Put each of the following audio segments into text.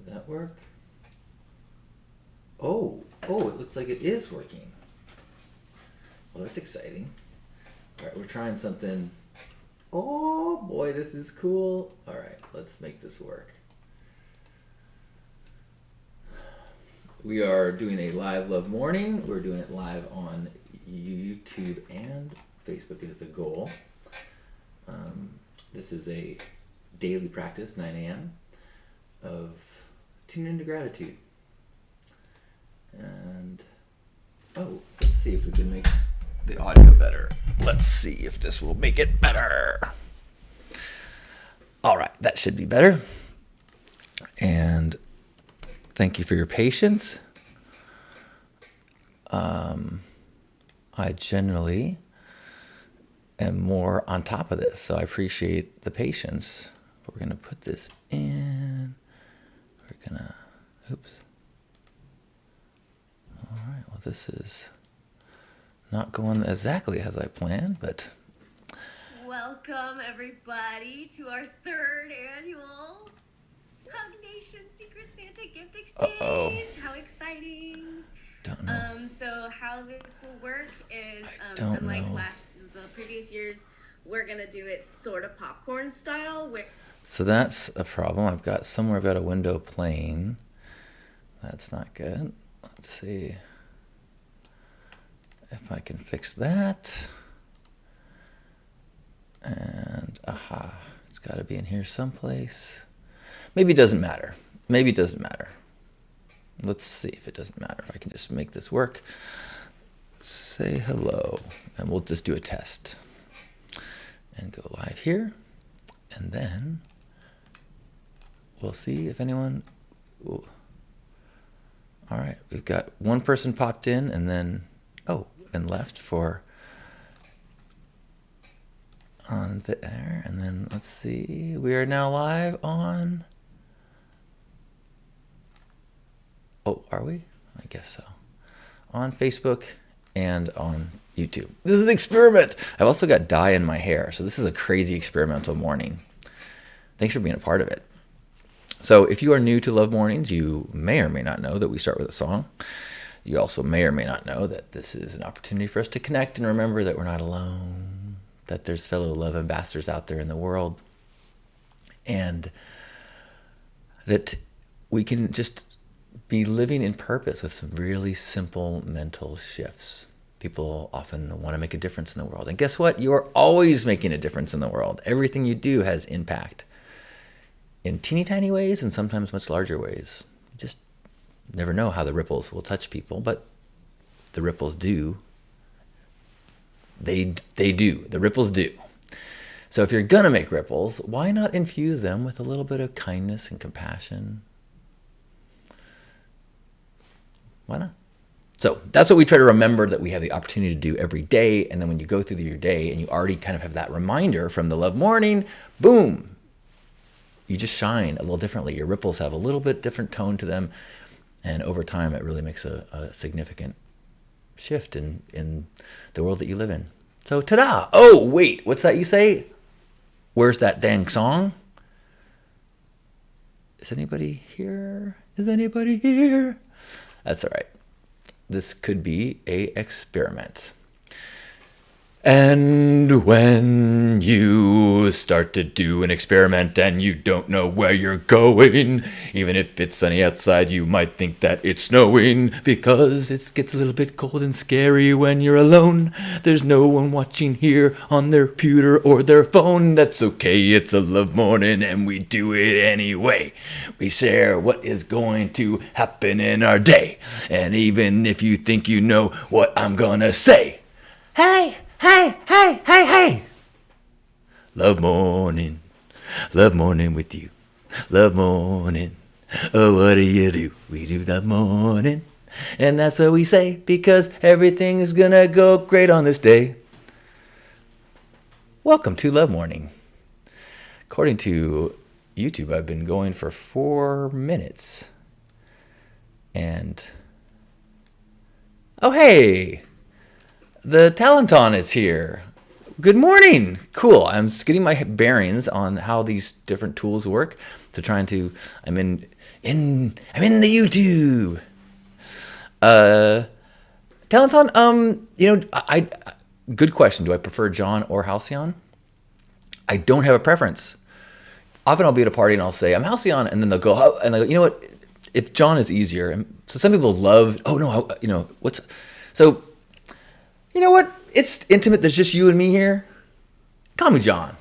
Does that work? Oh, it looks like it is working. Well, that's exciting. All right, we're trying something. Oh boy, this is cool. All right, let's make this work. We are doing a live Love Morning. We're doing it live on YouTube and Facebook is the goal. This is a daily practice, 9 a.m., of tune into gratitude. And, let's see if we can make the audio better. Let's see if this will make it better. All right, that should be better. And thank you for your patience. I generally am more on top of this, so I appreciate the patience. We're going to put this in. We're going to, oops. All right, well, this is not going exactly as I planned, but... Welcome, everybody, to our third annual Hug Nation Secret Santa Gift Exchange. Uh-oh. How exciting. Don't know. So how this will work is, don't unlike know. the previous years, we're going to do it sort of popcorn style. So that's a problem. I've got a window playing. That's not good. Let's see if I can fix that. And, it's got to be in here someplace. Maybe it doesn't matter. Let's see if it doesn't matter. If I can just make this work. Say hello. And we'll just do a test. And go live here. And then we'll see if anyone... Ooh. All right. We've got one person popped in and then... and left for... on there. And then let's see. We are now live on... are we? I guess so. On Facebook and on YouTube. This is an experiment. I've also got dye in my hair, so this is a crazy experimental morning. Thanks for being a part of it. So if you are new to Love Mornings, you may or may not know that we start with a song. You also may or may not know that this is an opportunity for us to connect and remember that we're not alone, that there's fellow love ambassadors out there in the world, and that we can just be living in purpose with some really simple mental shifts. People often want to make a difference in the world. And guess what? You're always making a difference in the world. Everything you do has impact in teeny tiny ways and sometimes much larger ways. You just never know how the ripples will touch people, but the ripples do. They do. The ripples do. So if you're going to make ripples, why not infuse them with a little bit of kindness and compassion? Why not? So that's what we try to remember that we have the opportunity to do every day. And then when you go through your day and you already kind of have that reminder from the Love Morning, boom, you just shine a little differently. Your ripples have a little bit different tone to them. And over time, it really makes a significant shift in the world that you live in. So ta-da! Oh, wait, what's that you say? Where's that dang song? Is anybody here? That's all right. This could be an experiment. And when you start to do an experiment and you don't know where you're going, even if it's sunny outside, you might think that it's snowing because it gets a little bit cold and scary when you're alone. There's no one watching here on their computer or their phone. That's okay, it's a Love Morning and we do it anyway. We share what is going to happen in our day. And even if you think you know what I'm gonna say, hey! Love morning with you. Love morning. Oh, what do? We do love morning. And that's what we say because everything is gonna go great on this day. Welcome to Love Morning. According to YouTube, I've been going for 4 minutes. And, oh hey! The Talenton is here. good morning. Cool. I'm just getting my bearings on how these different tools work. So I'm in the YouTube. Talenton, I good question. Do I prefer John or Halcyon? I don't have a preference. Often I'll be at a party and I'll say, I'm Halcyon, and then they'll go, oh, and they go, you know what? If John is easier. And so some people love, oh no, so, you know what? It's intimate. There's just you and me here. Call me John.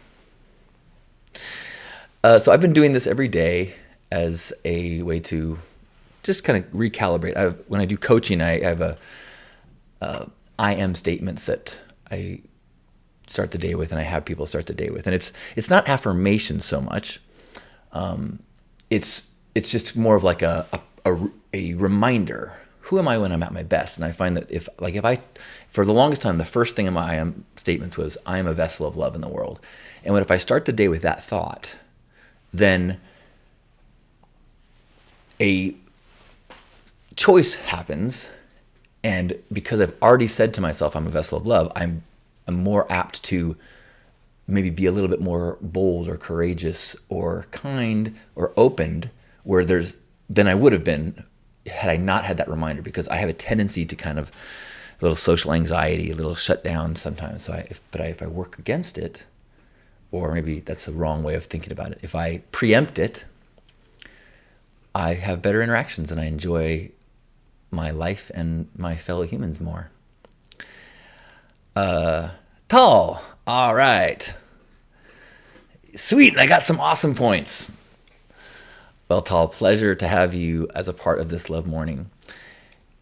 So I've been doing this every day as a way to just kind of recalibrate. When I do coaching, I have I am statements that I start the day with, and I have people start the day with. And it's not affirmation so much. It's just more of like a reminder. Who am I when I'm at my best? And I find that if I, for the longest time, the first thing in my I am statements was, I am a vessel of love in the world. And if I start the day with that thought, then a choice happens. And because I've already said to myself, I'm a vessel of love, I'm more apt to maybe be a little bit more bold or courageous or kind or opened than I would have been had I not had that reminder, because I have a tendency to kind of a little social anxiety, a little shut down sometimes. So if I work against it, or maybe that's a wrong way of thinking about it, if I preempt it, I have better interactions and I enjoy my life and my fellow humans more. Tall. All right. Sweet. And I got some awesome points. Well, Tall, pleasure to have you as a part of this love morning.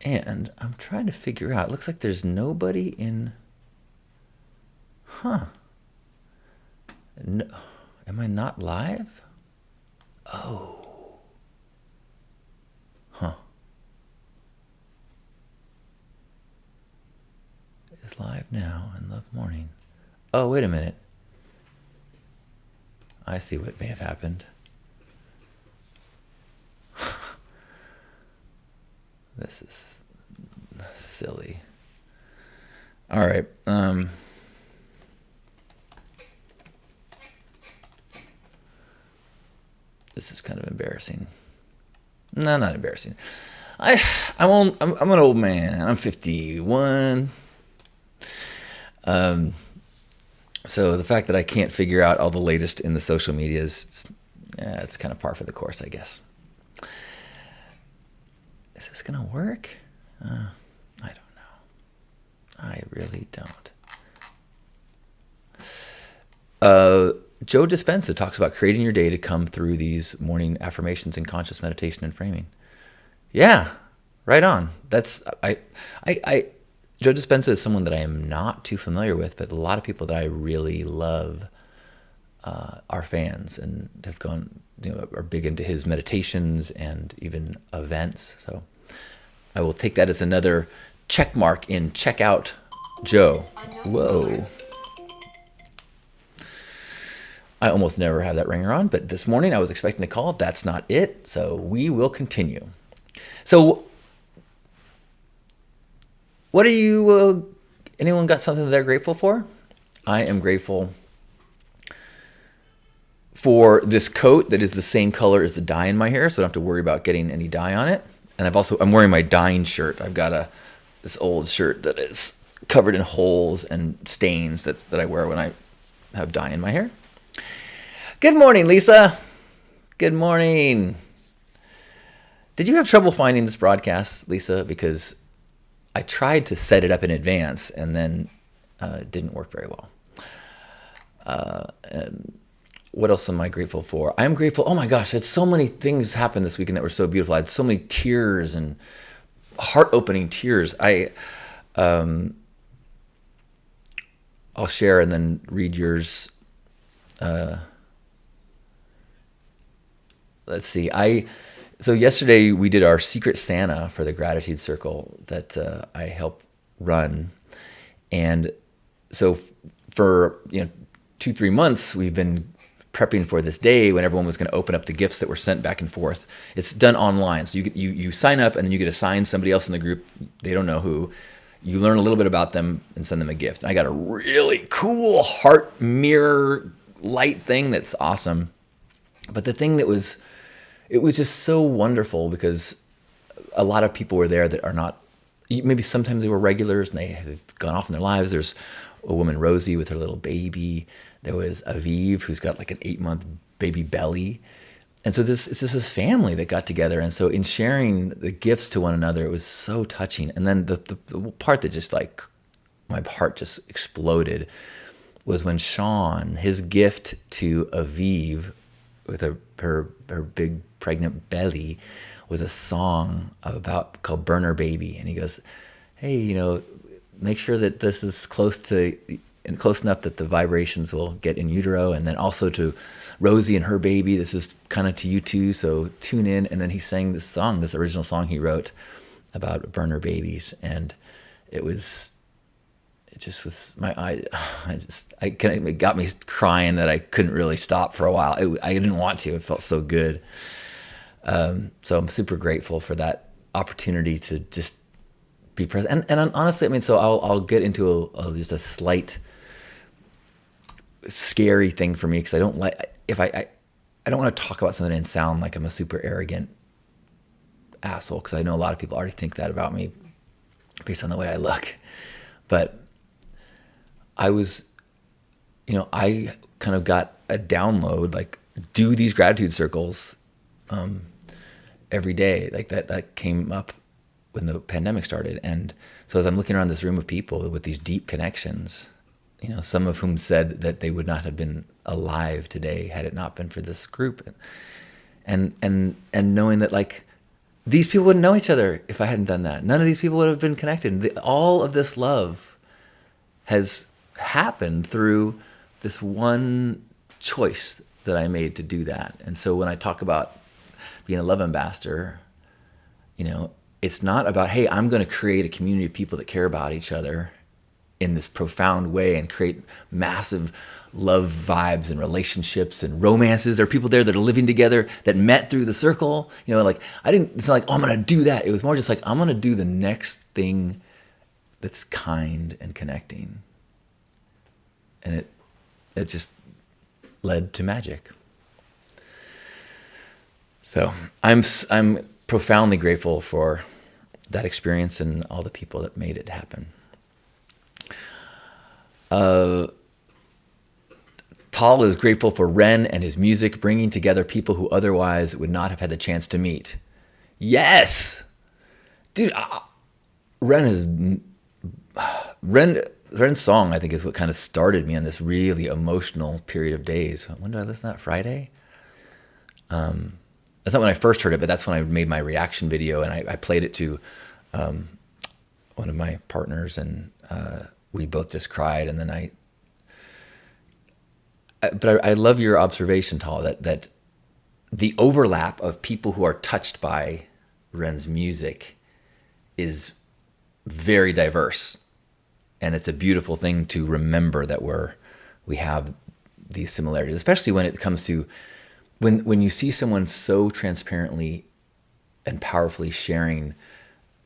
And I'm trying to figure out, it looks like there's nobody in, no, am I not live? Oh. Huh. It's live now in Love Morning. Oh, wait a minute. I see what may have happened. This is silly. All right. This is kind of embarrassing. No, not embarrassing. I'm an old man. I'm 51. So the fact that I can't figure out all the latest in the social media it's kind of par for the course, I guess. Is this gonna work? I don't know. I really don't. Joe Dispenza talks about creating your day to come through these morning affirmations and conscious meditation and framing. Yeah, right on. Joe Dispenza is someone that I am not too familiar with, but a lot of people that I really love are fans and have gone, are big into his meditations and even events. So I will take that as another check mark in check out Joe. Whoa. I almost never have that ringer on, but this morning I was expecting a call. That's not it. So we will continue. So what are you, anyone got something that they're grateful for? I am grateful for this coat that is the same color as the dye in my hair, so I don't have to worry about getting any dye on it. And I'm wearing my dyeing shirt. I've got this old shirt that is covered in holes and stains that I wear when I have dye in my hair. Good morning, Lisa. Good morning. Did you have trouble finding this broadcast, Lisa? Because I tried to set it up in advance and then it didn't work very well. What else am I grateful for? I'm grateful. Oh my gosh, I had so many things happen this weekend that were so beautiful. I had so many tears and heart-opening tears. I'll share and then read yours. Let's see. So yesterday we did our Secret Santa for the Gratitude Circle that I help run, and so for 2-3 months we've been prepping for this day when everyone was going to open up the gifts that were sent back and forth. It's done online, so you sign up and then you get assigned somebody else in the group. They don't know who. you learn a little bit about them and send them a gift. And I got a really cool heart mirror light thing that's awesome. But the thing it was just so wonderful because a lot of people were there that are not, maybe sometimes they were regulars and they had gone off in their lives. There's a woman, Rosie, with her little baby. There was Aviv, who's got like an 8-month baby belly. And so it's this family that got together. And so in sharing the gifts to one another, it was so touching. And then the part that just like, my heart just exploded was when Sean, his gift to Aviv with her big pregnant belly was a song called Burner Baby. And he goes, hey, make sure that this is close enough that the vibrations will get in utero. And then also to Rosie and her baby, this is kind of to you too, so tune in. And then he sang this song, this original song he wrote about burner babies. And it just was my eye. It got me crying that I couldn't really stop for a while. I didn't want to. It felt so good. So I'm super grateful for that opportunity to just be present. And honestly, so I'll get into just a slight scary thing for me because I don't like I don't want to talk about something and sound like I'm a super arrogant asshole because I know a lot of people already think that about me based on the way I look. But I was, I kind of got a download, like do these gratitude circles every day. Like that came up when the pandemic started. And so as I'm looking around this room of people with these deep connections, some of whom said that they would not have been alive today had it not been for this group. And knowing that like these people wouldn't know each other if I hadn't done that. None of these people would have been connected. All of this love has happened through this one choice that I made to do that. And so when I talk about being a love ambassador, it's not about, hey, I'm going to create a community of people that care about each other in this profound way and create massive love vibes and relationships and romances. There are people there that are living together that met through the circle. It's not like, oh, I'm going to do that. It was more just like, I'm going to do the next thing that's kind and connecting. And it just led to magic. So I'm profoundly grateful for that experience and all the people that made it happen. Tal is grateful for Ren and his music bringing together people who otherwise would not have had the chance to meet. Yes! Dude, Ren's song, I think, is what kind of started me on this really emotional period of days. When did I listen to that? Friday? That's not when I first heard it, but that's when I made my reaction video, and I played it to one of my partners, and we both just cried. And then but I love your observation, Tal, that the overlap of people who are touched by Ren's music is very diverse. And it's a beautiful thing to remember that we have these similarities, especially when it comes to when you see someone so transparently and powerfully sharing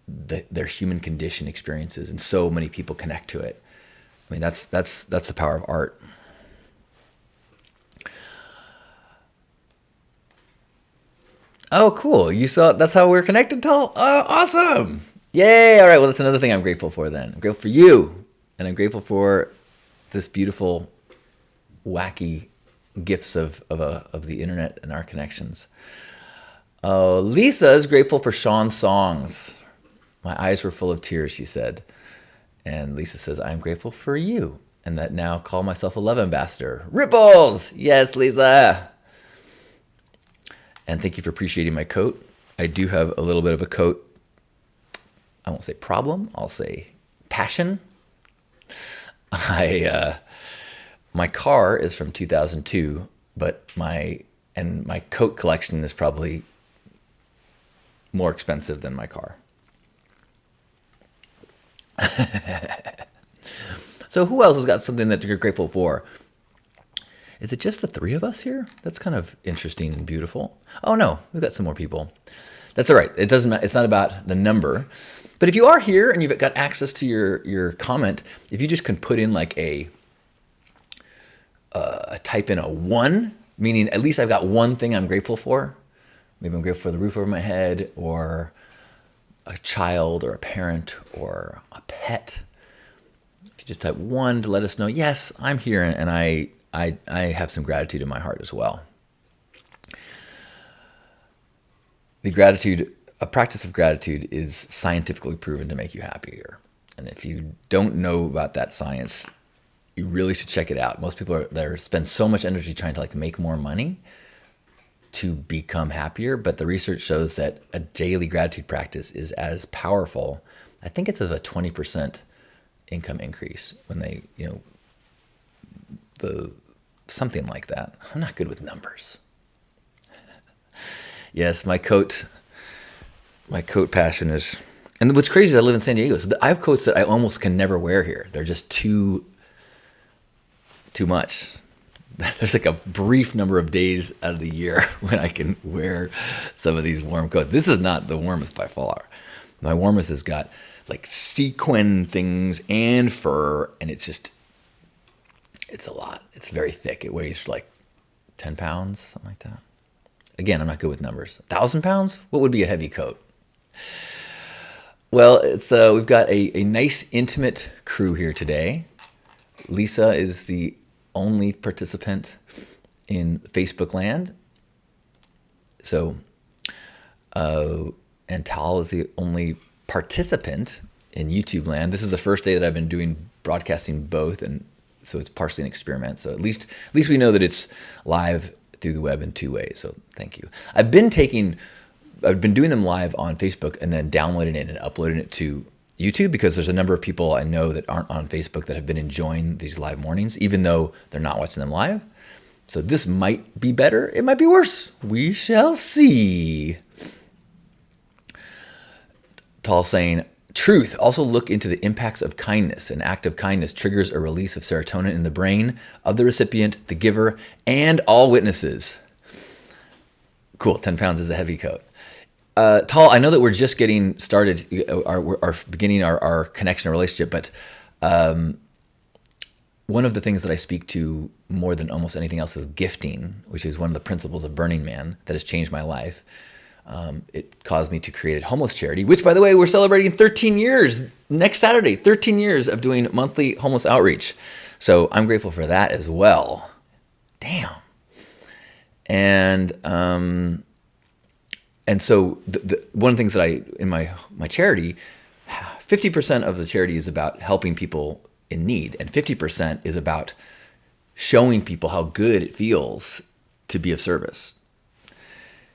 their human condition experiences, and so many people connect to it. I mean, that's the power of art. Oh, cool. You saw, that's how we're connected, Tal? Oh, awesome. Yay. All right. Well, that's another thing I'm grateful for then. I'm grateful for you. And I'm grateful for this beautiful, wacky gifts of the internet and our connections. Lisa is grateful for Sean's songs. My eyes were full of tears, she said. And Lisa says, I'm grateful for you. And that now call myself a love ambassador. Ripples. Yes, Lisa. And thank you for appreciating my coat. I do have a little bit of a coat. I won't say problem. I'll say passion. My car is from 2002, but my coat collection is probably more expensive than my car. So who else has got something that you're grateful for? Is it just the three of us here? That's kind of interesting and beautiful. Oh no, we've got some more people. That's all right. It doesn't matter. It's not about the number. But if you are here and you've got access to your comment, if you just can put in like a type in a 1, meaning at least I've got one thing I'm grateful for. Maybe I'm grateful for the roof over my head, or a child, or a parent, or a pet. If you just type 1 to let us know, yes, I'm here, and I have some gratitude in my heart as well. A practice of gratitude is scientifically proven to make you happier. And if you don't know about that science, you really should check it out. Most people spend so much energy trying to like make more money to become happier, but the research shows that a daily gratitude practice is as powerful. I think it's of a 20% income increase when they, something like that. I'm not good with numbers. Yes, my coat passion is, and what's crazy is I live in San Diego, so I have coats that I almost can never wear here. They're just too much. There's like a brief number of days out of the year when I can wear some of these warm coats. This is not the warmest by far. My warmest has got like sequin things and fur, and it's a lot. It's very thick. It weighs like 10 pounds, something like that. Again, I'm not good with numbers. 1,000 pounds? What would be a heavy coat? Well, we've got a nice intimate crew here today. Lisa is the only participant in Facebook land. So, and Tal is the only participant in YouTube land. This is the first day that I've been broadcasting both, and so it's partially an experiment. So at least we know that it's live through the web in 2 ways. So thank you. I've been doing them live on Facebook and then downloading it and uploading it to YouTube, because there's a number of people I know that aren't on Facebook that have been enjoying these live mornings, even though they're not watching them live. So this might be better. It might be worse. We shall see. Tal saying, truth. Also look into the impacts of kindness. An act of kindness triggers a release of serotonin in the brain of the recipient, the giver, and all witnesses. Cool. 10 pounds is a heavy coat. Tal, I know that we're just getting started, our beginning our connection, our relationship, but one of the things that I speak to more than almost anything else is gifting, which is one of the principles of Burning Man that has changed my life. It caused me to create a homeless charity, which, by the way, we're celebrating 13 years next Saturday, 13 years of doing monthly homeless outreach. So I'm grateful for that as well. Damn. And so one of the things that in my charity, 50% of the charity is about helping people in need, and 50% is about showing people how good it feels to be of service.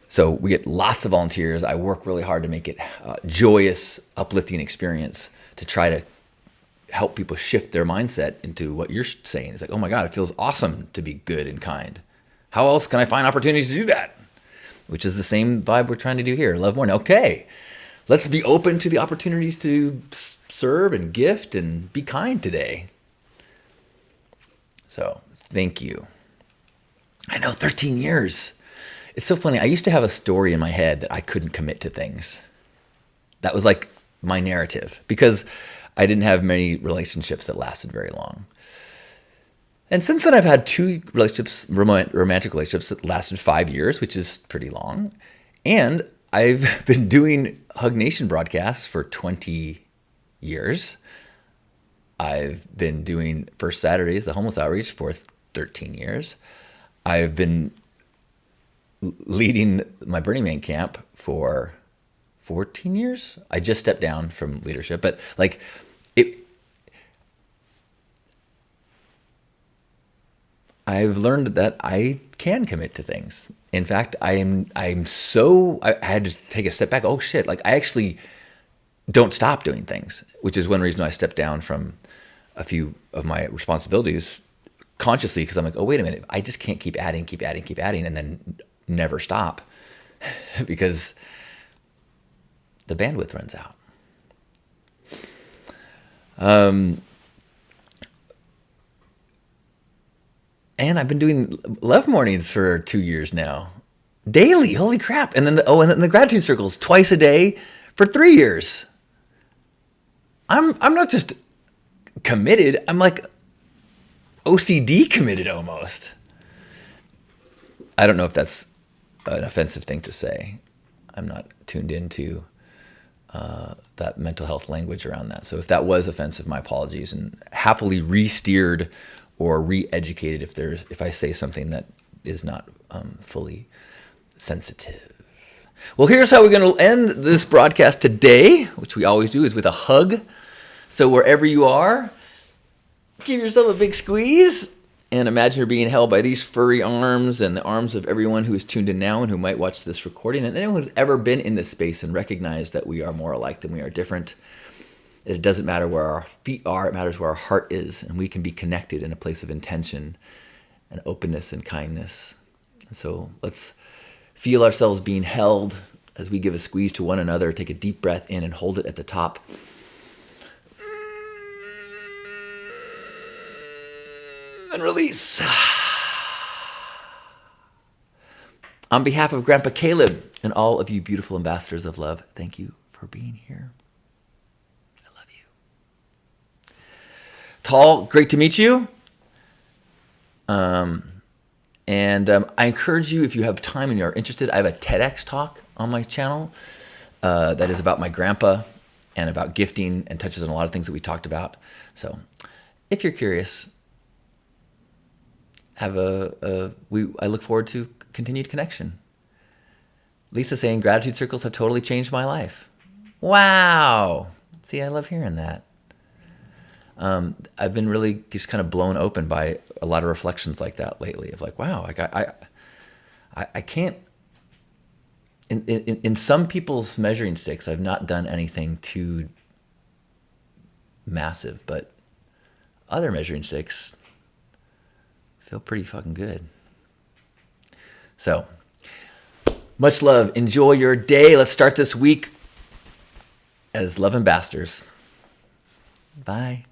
So we get lots of volunteers. I work really hard to make it a joyous, uplifting experience to try to help people shift their mindset into what you're saying. It's like, oh my God, it feels awesome to be good and kind. How else can I find opportunities to do that? Which is the same vibe we're trying to do here. Love more. Okay, let's be open to the opportunities to serve and gift and be kind today. So thank you. I know, 13 years. It's so funny. I used to have a story in my head that I couldn't commit to things. That was like my narrative, because I didn't have many relationships that lasted very long. And since then, I've had 2 relationships, romantic relationships that lasted 5 years, which is pretty long. And I've been doing Hug Nation broadcasts for 20 years. I've been doing First Saturdays, the homeless outreach, for 13 years. I've been leading my Burning Man camp for 14 years. I just stepped down from leadership, but like I've learned that I can commit to things. In fact, I had to take a step back. Oh shit, like I actually don't stop doing things, which is one reason I stepped down from a few of my responsibilities consciously, because I'm like, oh, wait a minute, I just can't keep adding, and then never stop because the bandwidth runs out. And I've been doing love mornings for 2 years now, daily. Holy crap! And then the gratitude circles twice a day for 3 years. I'm not just committed. I'm like OCD committed almost. I don't know if that's an offensive thing to say. I'm not tuned into that mental health language around that. So if that was offensive, my apologies, and happily re-steered or re-educated if I say something that is not fully sensitive. Well, here's how we're going to end this broadcast today, which we always do, is with a hug. So wherever you are, give yourself a big squeeze and imagine you're being held by these furry arms and the arms of everyone who is tuned in now and who might watch this recording, and anyone who's ever been in this space and recognized that we are more alike than we are different. It doesn't matter where our feet are, it matters where our heart is, and we can be connected in a place of intention and openness and kindness. And so let's feel ourselves being held as we give a squeeze to one another. Take a deep breath in and hold it at the top. And release. On behalf of Grandpa Caleb and all of you beautiful ambassadors of love, thank you for being here. I love you. Tall, great to meet you. I encourage you, if you have time and you're interested, I have a TEDx talk on my channel that is about my grandpa and about gifting and touches on a lot of things that we talked about. So if you're curious, I look forward to continued connection. Lisa saying gratitude circles have totally changed my life. Wow. See, I love hearing that. I've been really just kind of blown open by a lot of reflections like that lately of like, wow, I can't, in some people's measuring sticks, I've not done anything too massive, but other measuring sticks feel pretty fucking good. So, much love. Enjoy your day. Let's start this week as love ambassadors. Bye.